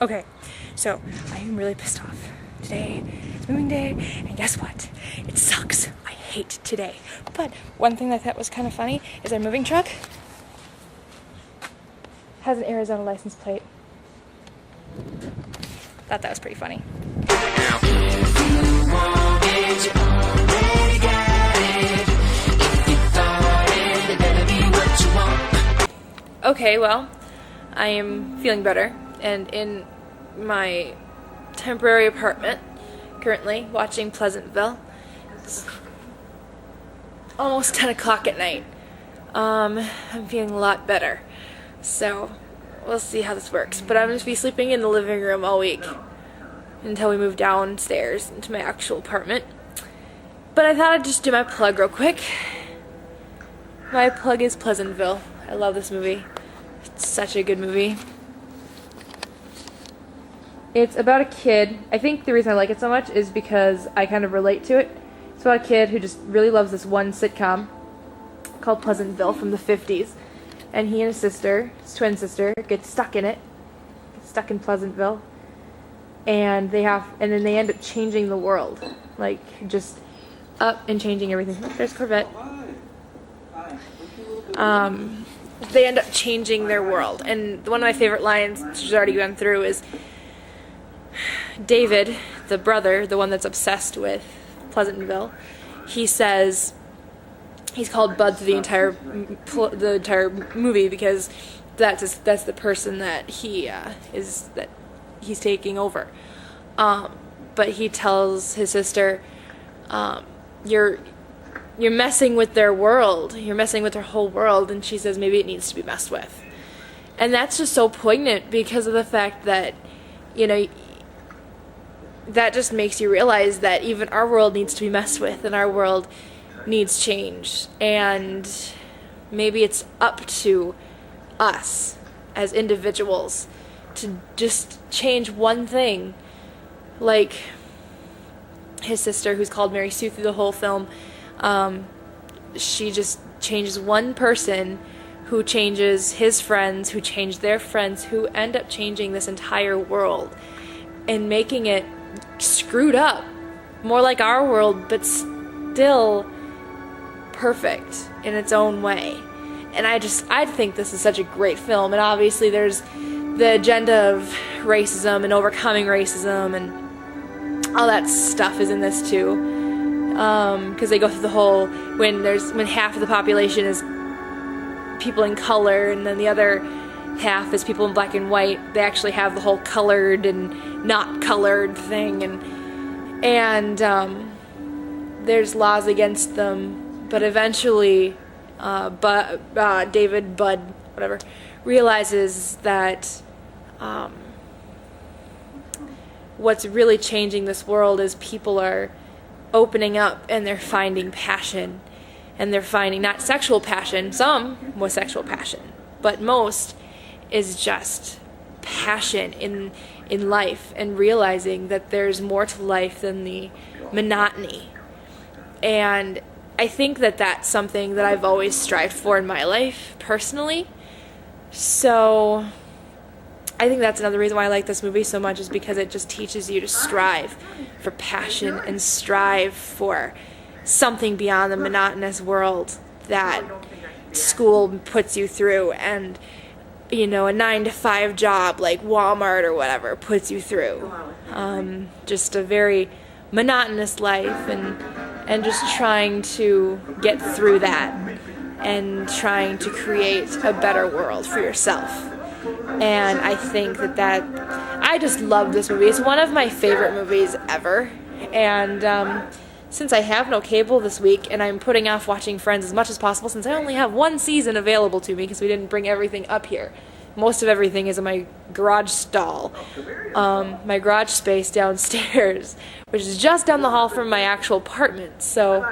Okay, so I am really pissed off. Today is moving day, and guess what? It sucks. I hate today. But one thing that I thought was kind of funny is our moving truck has an Arizona license plate. Thought that was pretty funny. Okay, well, I am feeling better, and in my temporary apartment, currently watching Pleasantville. It's almost 10 o'clock at night. I'm feeling a lot better, so we'll see how this works. But I'm going to be sleeping in the living room all week until we move downstairs into my actual apartment. But I thought I'd just do my plug real quick. My plug is Pleasantville. I love this movie. It's such a good movie. It's about a kid. I think the reason I like it so much is because I kind of relate to it. It's about a kid who just really loves this one sitcom called Pleasantville from the 50s. And he and his sister, his twin sister, get stuck in it. Get stuck in Pleasantville. And then they end up changing the world. Like, just up and changing everything. Oh, there's Corvette. They end up changing their world. And one of my favorite lines, which has already gone through, is David, the brother, the one that's obsessed with Pleasantville, he says he's called Bud through the entire movie because that's the person that he's taking over. But he tells his sister, you're messing with their world. You're messing with their whole world. And she says maybe it needs to be messed with. And that's just so poignant because of the fact that, you know, that just makes you realize that even our world needs to be messed with and our world needs change. And maybe it's up to us as individuals to just change one thing. Like his sister, who's called Mary Sue through the whole film, she just changes one person who changes his friends, who change their friends, who end up changing this entire world and making it screwed up, more like our world, but still perfect in its own way. And I think this is such a great film. And obviously there's the agenda of racism and overcoming racism and all that stuff is in this too, because they go through the whole when half of the population is people in color and then the other half is people in black and white. They actually have the whole colored and not colored thing, and there's laws against them, but eventually David Bud whatever realizes that what's really changing this world is people are opening up and they're finding passion, and they're finding not sexual passion, some with sexual passion, but most is just passion in life and realizing that there's more to life than the monotony. And I think that that's something that I've always strived for in my life personally. So I think that's another reason why I like this movie so much, is because it just teaches you to strive for passion and strive for something beyond the monotonous world that school puts you through, and you know, a 9-to-5 job like Walmart or whatever puts you through. Just a very monotonous life, and just trying to get through that and trying to create a better world for yourself. And I think that I just love this movie. It's one of my favorite movies ever. And since I have no cable this week, and I'm putting off watching Friends as much as possible, since I only have one season available to me because we didn't bring everything up here. Most of everything is in my garage stall, my garage space downstairs, which is just down the hall from my actual apartment. So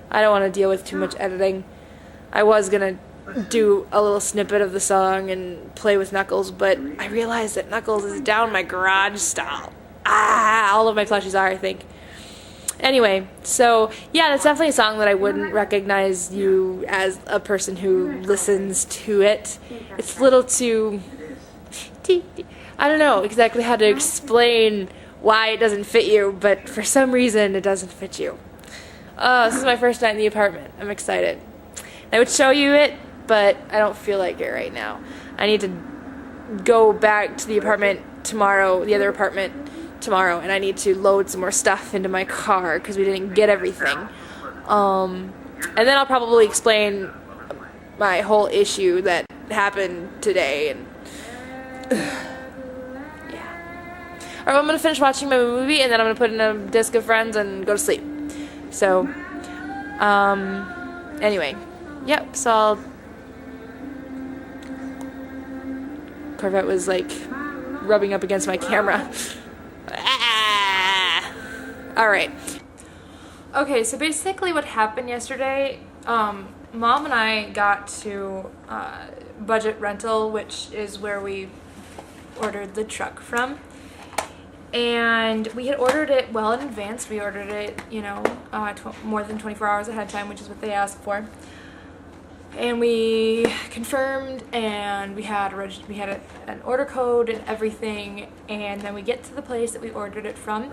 I don't want to deal with too much editing. I was going to do a little snippet of the song and play with Knuckles, but I realized that Knuckles is down my garage stall. All of my plushies are, I think. Anyway, so yeah, that's definitely a song that I wouldn't recognize you as a person who listens to it. It's a little too I don't know exactly how to explain why it doesn't fit you, but for some reason it doesn't fit you. This is my first night in the apartment. I'm excited. I would show you it, but I don't feel like it right now. I need to go back to the apartment tomorrow, the other apartment tomorrow, and I need to load some more stuff into my car because we didn't get everything. And then I'll probably explain my whole issue that happened today. And yeah. Alright, I'm gonna finish watching my movie, and then I'm gonna put in a disc of Friends and go to sleep. So, anyway, yep. So I'll. Corvette was like rubbing up against my camera. Alright. Okay, so basically what happened yesterday, Mom and I got to Budget Rental, which is where we ordered the truck from. And we had ordered it well in advance. We ordered it, you know, more than 24 hours ahead of time, which is what they asked for. And we confirmed, and we had an order code and everything, and then we get to the place that we ordered it from,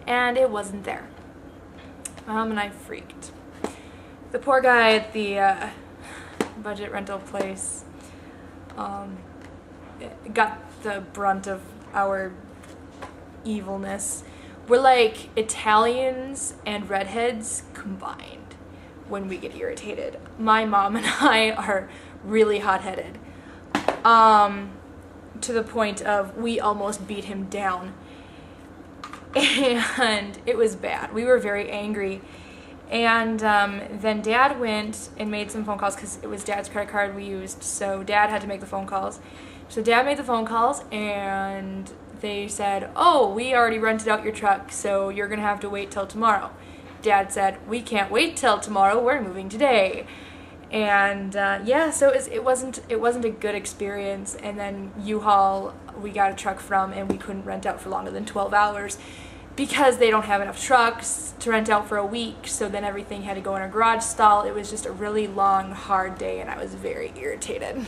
and it wasn't there. Mom and I freaked. The poor guy at the budget rental place got the brunt of our evilness. We're like Italians and redheads combined when we get irritated. My mom and I are really hot-headed, to the point of we almost beat him down, and it was bad. We were very angry, and then Dad went and made some phone calls because it was Dad's credit card we used, so Dad had to make the phone calls. So Dad made the phone calls, and they said, oh, we already rented out your truck, so you're gonna have to wait till tomorrow. Dad said, we can't wait till tomorrow, we're moving today. And yeah, so it wasn't a good experience. And then U-Haul, we got a truck from, and we couldn't rent out for longer than 12 hours because they don't have enough trucks to rent out for a week. So then everything had to go in a garage stall. It was just a really long, hard day, and I was very irritated.